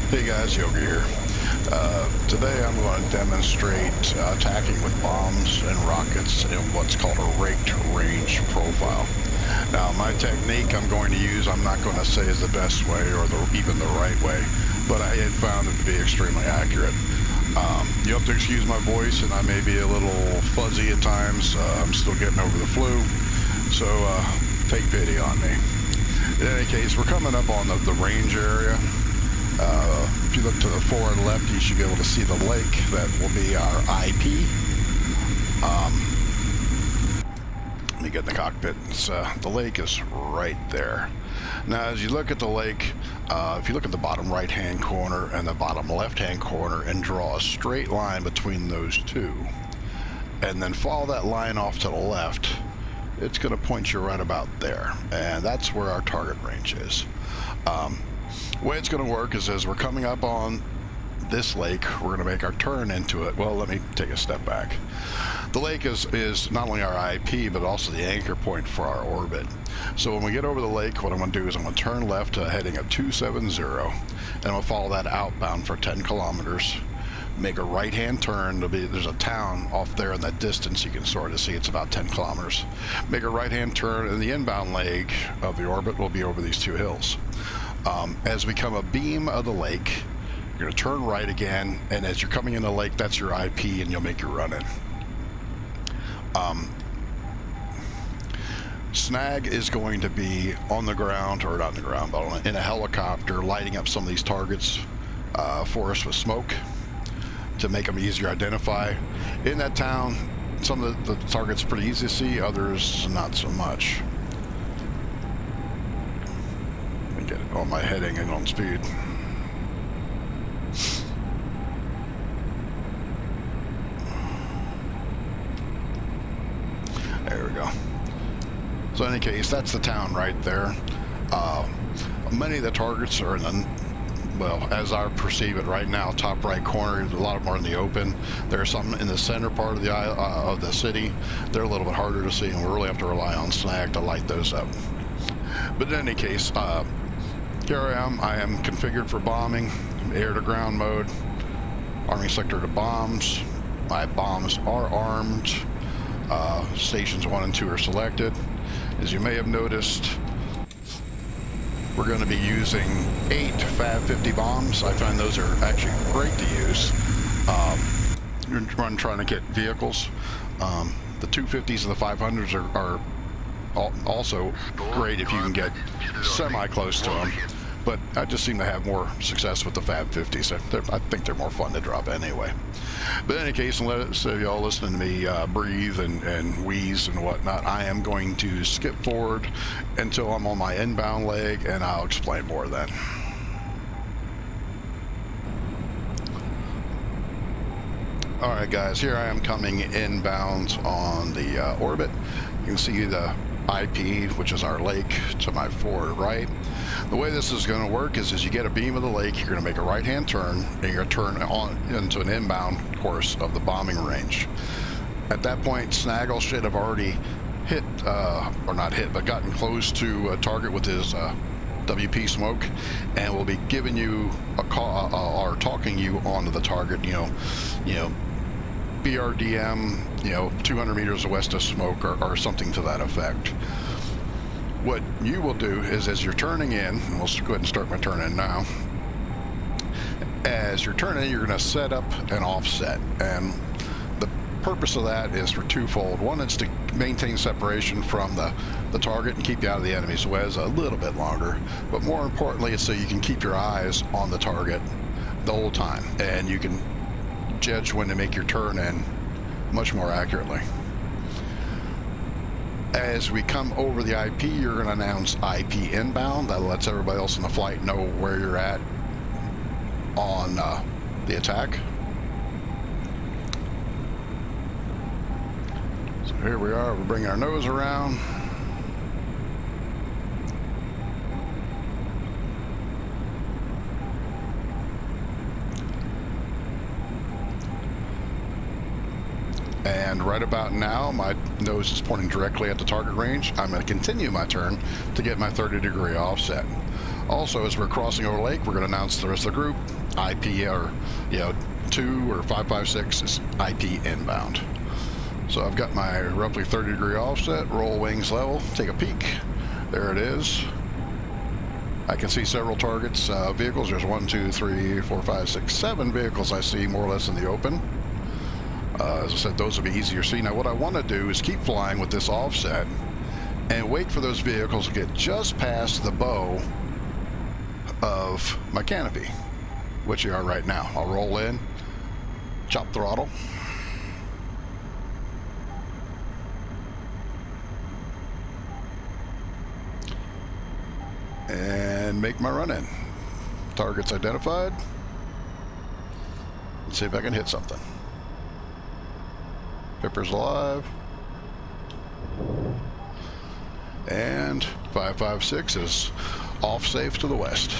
Hey guys, Yogi here. Today I'm going to demonstrate attacking with bombs and rockets in what's called a raked range profile. Now my technique I'm going to use, I'm not going to say is the best way or even the right way, but I had found it to be extremely accurate. You have to excuse my voice and I may be a little fuzzy at times. I'm still getting over the flu, so take pity on me. In any case, we're coming up on the range area. If you look to the forward left, you should be able to see the lake. That will be our IP. Let me get in the cockpit. The lake is right there. Now, as you look at the lake, if you look at the bottom right-hand corner and the bottom left-hand corner and draw a straight line between those two, and then follow that line off to the left, it's going to point you right about there. And that's where our target range is. The way it's going to work is as we're coming up on this lake, we're going to make our turn into it. Well, let me take a step back. The lake is not only our IP, but also the anchor point for our orbit. So when we get over the lake, what I'm going to do is I'm going to turn left to a heading of 270, and I'll follow that outbound for 10 kilometers. Make a right-hand turn. There's a town off there in that distance you can sort of see. It's about 10 kilometers. Make a right-hand turn, and the inbound leg of the orbit will be over these two hills. As we come a beam of the lake, you're going to turn right again, and as you're coming in the lake, that's your IP, and you'll make your run in. Snag is going to be on the ground, or not on the ground, but in a helicopter, lighting up some of these targets for us with smoke to make them easier to identify. In that town, some of the targets are pretty easy to see, others not so much. Get it on my heading and on speed. There we go. So in any case, that's the town right there. Many of the targets are in the, well, as I perceive it right now, top right corner. A lot of them are in the open. There are some in the center part of the city. They're a little bit harder to see, and we really have to rely on Snag to light those up. But in any case, here I am configured for bombing, air to ground mode, arming sector to bombs. My bombs are armed. Stations 1 and 2 are selected. As you may have noticed, we're going to be using 8 Fab 50 bombs. I find those are actually great to use. You're trying to get vehicles. The 250s and the 500s are also great if you can get semi-close to them. But I just seem to have more success with the Fab 50s. I think they're more fun to drop anyway. But in any case, so y'all listening to me breathe and wheeze and whatnot, I am going to skip forward until I'm on my inbound leg, and I'll explain more then. Alright guys, here I am coming inbound on the orbit. You can see the IP, which is our lake, to my forward right. The way this is going to work is as you get a beam of the lake, you're going to make a right-hand turn, and you're going to turn on into an inbound course of the bombing range. At that point, Snaggle should have already hit, or not hit, but gotten close to a target with his WP smoke, and will be giving you a call, or talking you onto the target, you know, BRDM, 200 meters west of smoke, or something to that effect. What you will do is as you're turning in, and we'll go ahead and start my turn in now. As you're turning, you're going to set up an offset, and the purpose of that is for twofold. One, it's to maintain separation from the target and keep you out of the enemy's way a little bit longer, but more importantly, it's so you can keep your eyes on the target the whole time, and you can judge when to make your turn in much more accurately. As we come over the IP, you're going to announce IP inbound. That lets everybody else in the flight know where you're at on the attack. So here we are, we're bringing our nose around. And right about now, my nose is pointing directly at the target range. I'm going to continue my turn to get my 30-degree offset. Also, as we're crossing over the lake, we're going to announce to the rest of the group IP, or 2 or 556 is IP inbound. So I've got my roughly 30-degree offset, roll wings level, take a peek. There it is. I can see several targets, vehicles. There's 1, 2, 3, 4, 5, 6, 7 vehicles I see more or less in the open. As I said, those will be easier to see. Now what I want to do is keep flying with this offset and wait for those vehicles to get just past the bow of my canopy, which you are right now. I'll roll in, chop throttle. And make my run in. Targets identified. Let's see if I can hit something. Pipper's alive. And 556 is off safe to the west.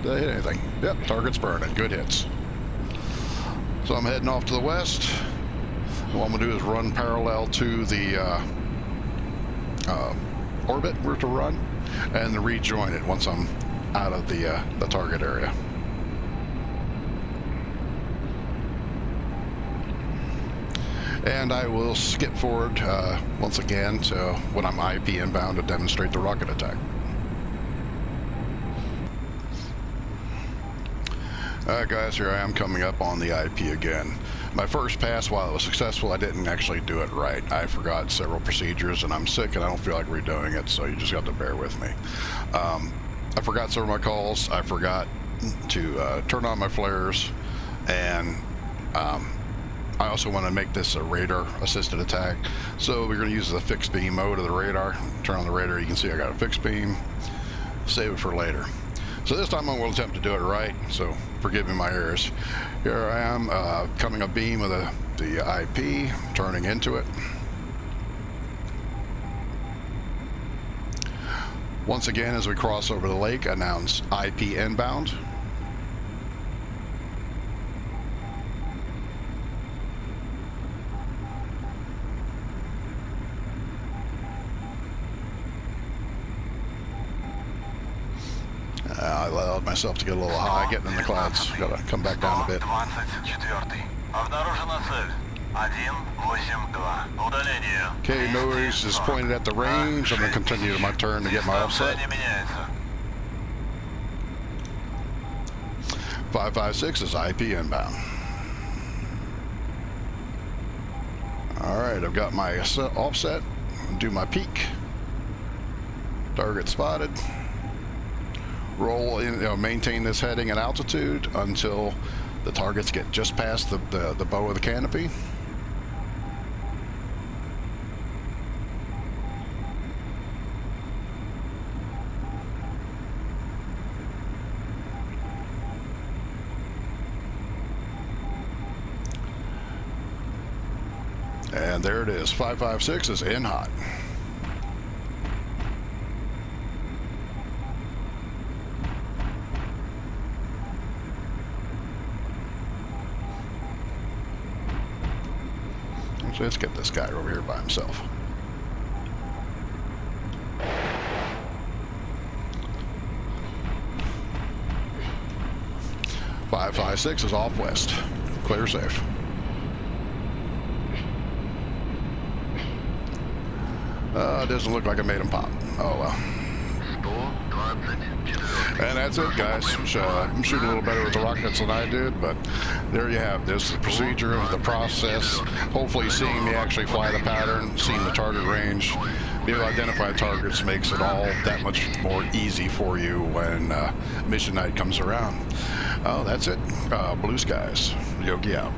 Did I hit anything? Yep, target's burning. Good hits. So I'm heading off to the west. What I'm going to do is run parallel to the orbit we're to run, and then rejoin it once I'm out of the target area. And I will skip forward once again to when I'm IP inbound to demonstrate the rocket attack. Alright guys, here I am coming up on the IP again. My first pass, while it was successful, I didn't actually do it right. I forgot several procedures, and I'm sick and I don't feel like redoing it, so you just got to bear with me. I forgot several of my calls. I forgot to turn on my flares, and I also want to make this a radar assisted attack. So we're going to use the fixed beam mode of the radar. Turn on the radar, you can see I got a fixed beam. Save it for later. So this time I'm going to attempt to do it right, so forgive me my errors. Here I am coming a beam of the IP, turning into it. Once again, as we cross over the lake, announce IP inbound. I allowed myself to get a little high, getting in the clouds. Gotta come back down a bit. Okay, noise is pointed at the range. I'm gonna continue my turn to get my offset. 556 is IP inbound. Alright, I've got my offset. Do my peak. Target spotted. Roll in, maintain this heading and altitude until the targets get just past the bow of the canopy. And there it is. 556 is in hot. So let's get this guy over here by himself. Five, 556 is off west. Clear safe. It doesn't look like I made him pop. Oh well. And that's it, guys. I'm shooting a little better with the rockets than I did, but there you have this, the procedure of the process. Hopefully seeing me actually fly the pattern, seeing the target range, being able to identify targets makes it all that much more easy for you when mission night comes around. Oh, that's it. Blue skies. Yogi out.